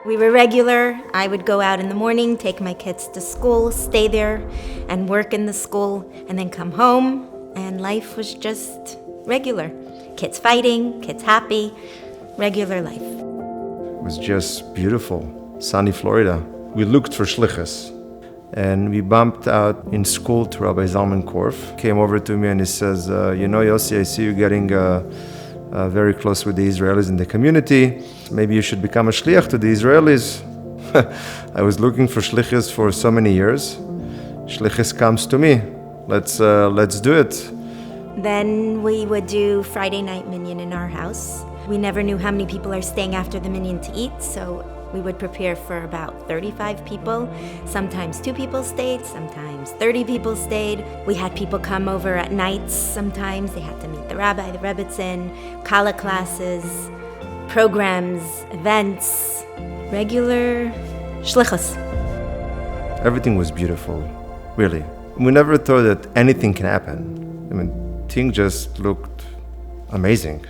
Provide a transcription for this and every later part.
We were regular. I would go out in the morning, take my kids to school, stay there, and work in the school, and then come home, and life was just regular. Kids fighting, kids happy, regular life. It was just beautiful, sunny Florida. We looked for shlichus, and we bumped out in school to Rabbi Zalman Korf. Came over to me and he says, Yossi, I see you getting very close with the Israelis in the community. Maybe you should become a shliach to the Israelis. I was looking for shlichus for so many years. Shlichus comes to me. Let's do it. Then we would do Friday night minyan in our house. We never knew how many people are staying after the minyan to eat, so we would prepare for about 35 people. Sometimes 2 people stayed, sometimes 30 people stayed. We had people come over at nights sometimes. They had to meet the rabbi, the rebbitzin, kala classes, programs, events, regular shlichus. Everything was beautiful, really. We never thought that anything can happen. I mean, things just looked amazing.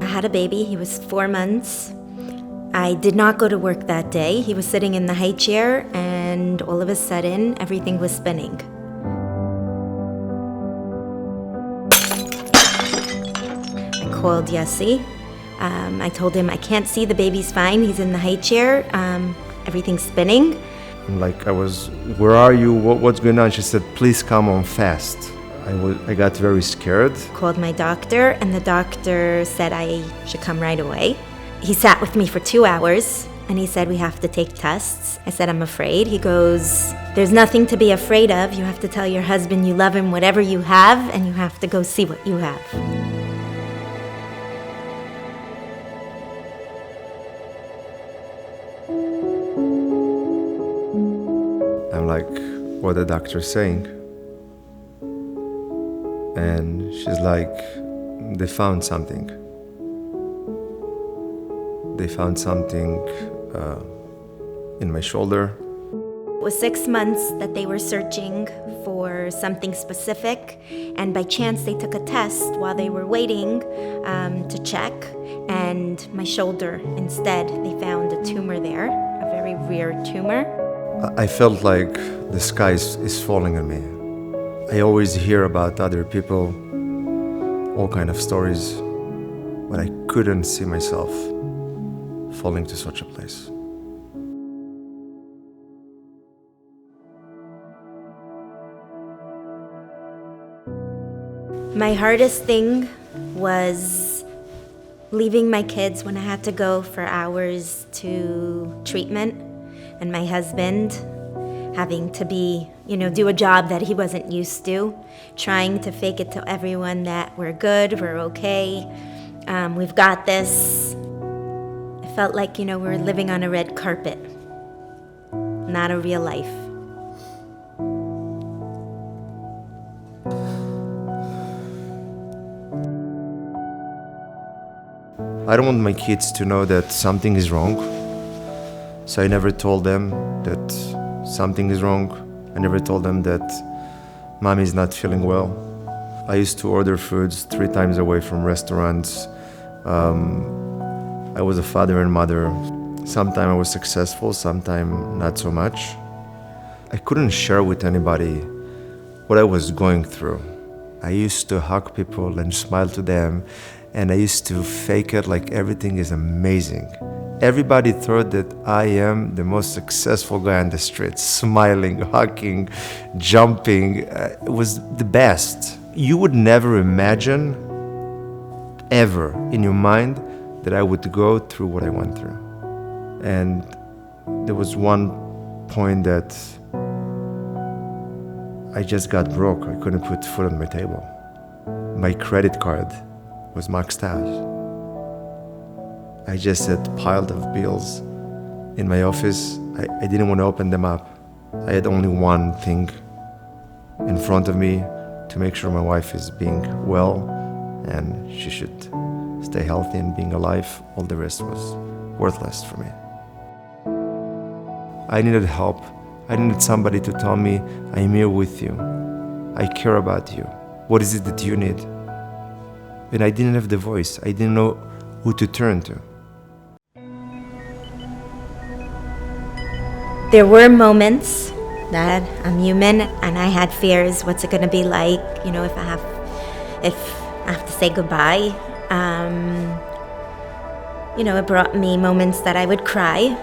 I had a baby. He was 4 months. I did not go to work that day. He was sitting in the high chair, and all of a sudden, everything was spinning. I called Yossi. I told him, I can't see, the baby's fine. He's in the high chair. Everything's spinning. Where are you? What's going on? She said, please come home fast. I got very scared. Called my doctor, and the doctor said I should come right away. He sat with me for 2 hours, and he said, we have to take tests. I said, I'm afraid. He goes, there's nothing to be afraid of. You have to tell your husband you love him, whatever you have, and you have to go see what you have. I'm like, what the doctor's saying? And she's like, they found something. They found something in my shoulder. It was 6 months that they were searching for something specific, and by chance they took a test while they were waiting to check, and my shoulder instead, they found a tumor there, a very rare tumor. I felt like the sky is falling on me. I always hear about other people, all kind of stories, but I couldn't see myself falling to such a place. My hardest thing was leaving my kids when I had to go for hours to treatment, and my husband having to do a job that he wasn't used to, trying to fake it to everyone that we're good, we're okay, we've got this. I felt like, we were living on a red carpet, not a real life. I don't want my kids to know that something is wrong, so I never told them that something is wrong. I never told them that mommy is not feeling well. I used to order foods 3 times away from restaurants. I was a father and mother. Sometimes I was successful, sometimes not so much. I couldn't share with anybody what I was going through. I used to hug people and smile to them, and I used to fake it like everything is amazing. Everybody thought that I am the most successful guy on the street, smiling, hugging, jumping. It was the best. You would never imagine, ever in your mind, that I would go through what I went through. And there was one point that I just got broke. I couldn't put food on my table. My credit card was maxed out. I just had piled of bills in my office. I didn't want to open them up. I had only one thing in front of me, to make sure my wife is being well and she should stay healthy and being alive. All the rest was worthless for me. I needed help. I needed somebody to tell me, I'm here with you. I care about you. What is it that you need? And I didn't have the voice. I didn't know who to turn to. There were moments that I'm human and I had fears. What's it gonna be like? You know, if I have to say goodbye. You know, it brought me moments that I would cry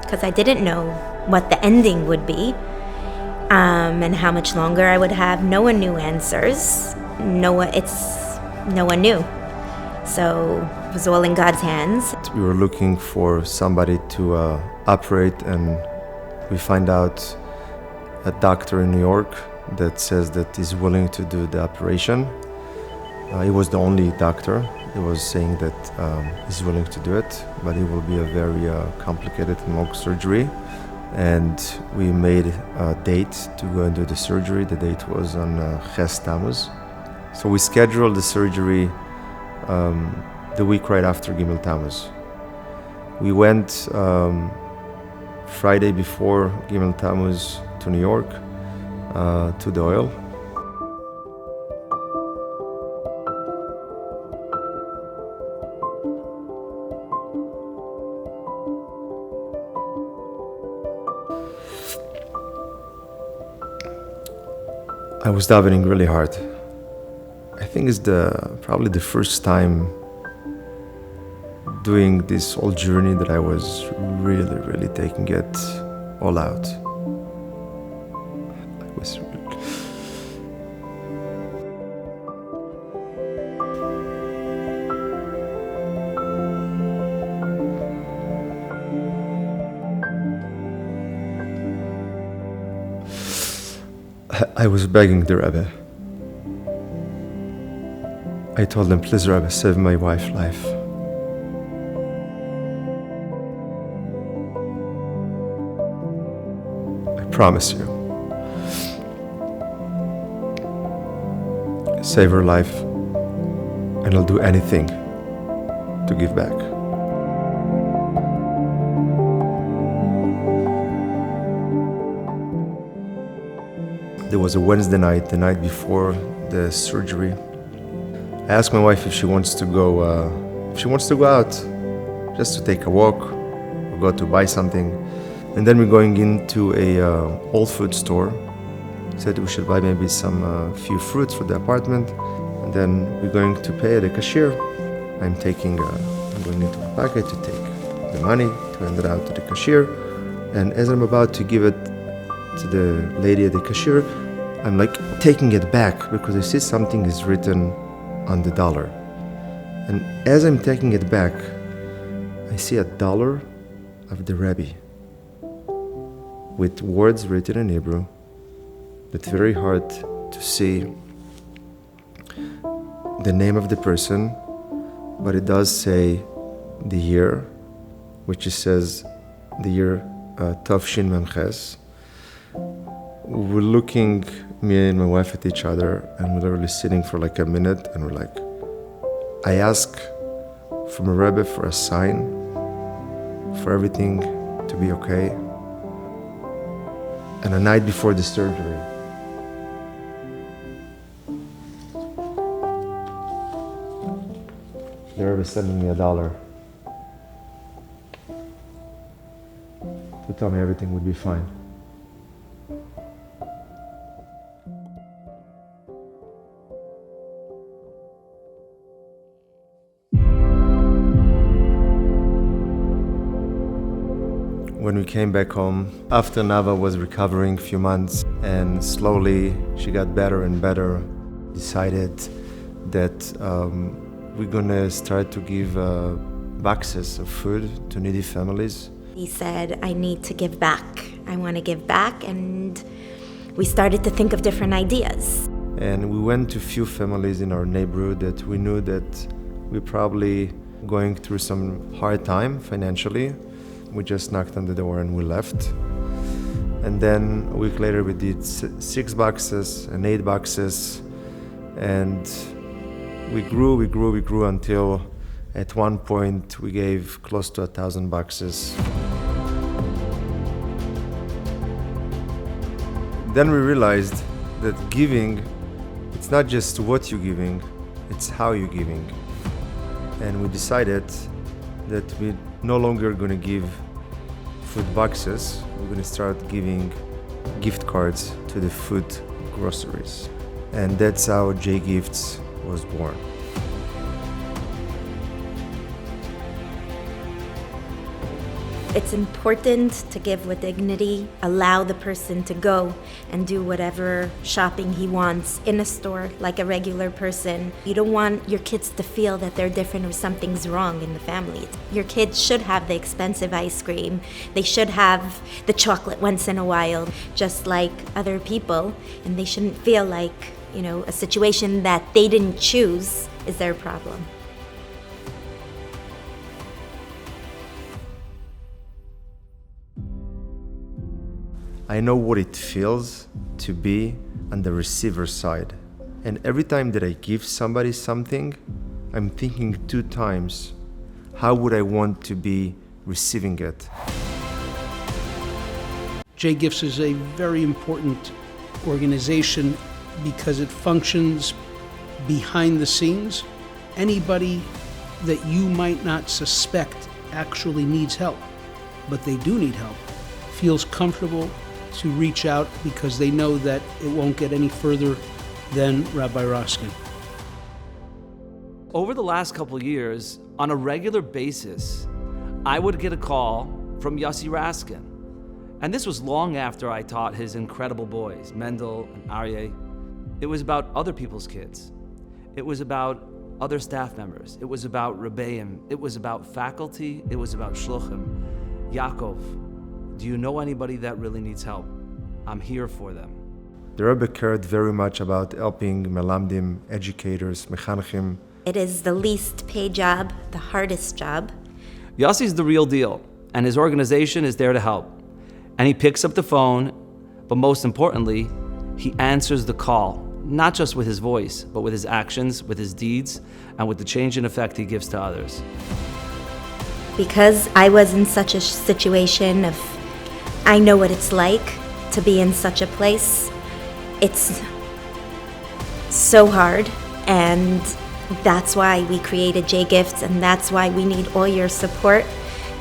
because I didn't know what the ending would be and how much longer I would have. No one knew answers. No one knew. So it was all in God's hands. We were looking for somebody to operate, and we find out a doctor in New York that says that he's willing to do the operation. He was the only doctor. He was saying that he's willing to do it, but it will be a very complicated and long surgery. And we made a date to go and do the surgery. The date was on Ches Tammuz. So we scheduled the surgery the week right after Gimel Tammuz. We went Friday before Gimel Tammuz to New York, to the oil. I was davening really hard. I think it's probably the first time doing this whole journey that I was really, really taking it all out. I was begging the Rebbe. I told him, please Rebbe, save my wife's life. I promise you. Save her life, and I'll do anything to give back. There was a Wednesday night, the night before the surgery. I asked my wife if she wants to go out, just to take a walk or go to buy something. And then we're going into a old food store. Said we should buy maybe some few fruits for the apartment. And then we're going to pay at the cashier. I'm going into the pocket to take the money, to hand it out to the cashier. And as I'm about to give it to the lady at the cashier, I'm like taking it back because I see something is written on the dollar. And as I'm taking it back, I see $1 of the Rebbe with words written in Hebrew. It's very hard to see the name of the person, but it does say the year, which it says the year Tavshin Memches. We're looking, me and my wife, at each other, and we're literally sitting for like a minute, and we're like, I ask from a Rebbe for a sign, for everything to be okay. And a night before the surgery, the Rebbe sending me $1 to tell me everything would be fine. When we came back home, after Nava was recovering a few months, and slowly she got better and better, decided that we're gonna start to give boxes of food to needy families. He said, I need to give back. I want to give back, and we started to think of different ideas. And we went to a few families in our neighborhood that we knew that we're probably going through some hard time financially. We just knocked on the door and we left. And then a week later we did 6 boxes and 8 boxes. And we grew until at one point we gave close to 1,000 boxes. Then we realized that giving, it's not just what you're giving, it's how you're giving. And we decided that we're no longer going to give food boxes, we're going to start giving gift cards to the food groceries. And that's how JGifts was born. It's important to give with dignity, allow the person to go and do whatever shopping he wants in a store like a regular person. You don't want your kids to feel that they're different or something's wrong in the family. Your kids should have the expensive ice cream. They should have the chocolate once in a while, just like other people. And they shouldn't feel like, a situation that they didn't choose is their problem. I know what it feels to be on the receiver side. And every time that I give somebody something, I'm thinking 2 times, how would I want to be receiving it? JGifts is a very important organization because it functions behind the scenes. Anybody that you might not suspect actually needs help, but they do need help, feels comfortable to reach out because they know that it won't get any further than Rabbi Raskin. Over the last couple of years, on a regular basis, I would get a call from Yossi Raskin. And this was long after I taught his incredible boys, Mendel and Aryeh. It was about other people's kids. It was about other staff members. It was about Rebbeim. It was about faculty. It was about Shluchim. Yaakov, do you know anybody that really needs help? I'm here for them. The Rebbe cared very much about helping melamdim, educators, mechanchim. It is the least paid job, the hardest job. Yossi's the real deal, and his organization is there to help. And he picks up the phone, but most importantly, he answers the call, not just with his voice, but with his actions, with his deeds, and with the change in effect he gives to others. Because I was in such a situation of, I know what it's like to be in such a place. It's so hard, and that's why we created JGifts, and that's why we need all your support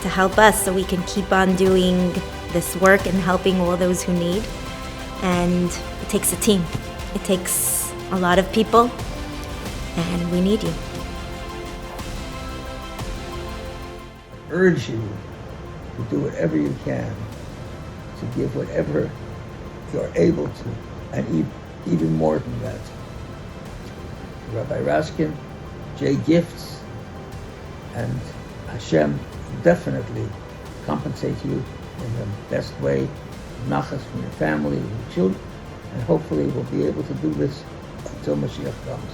to help us so we can keep on doing this work and helping all those who need. And it takes a team. It takes a lot of people, and we need you. Urge you to do whatever you can, to give whatever you're able to, and even more than that. Rabbi Raskin, JGifts, and Hashem definitely compensate you in the best way, nachas from your family and your children, and hopefully we'll be able to do this until Mashiach comes.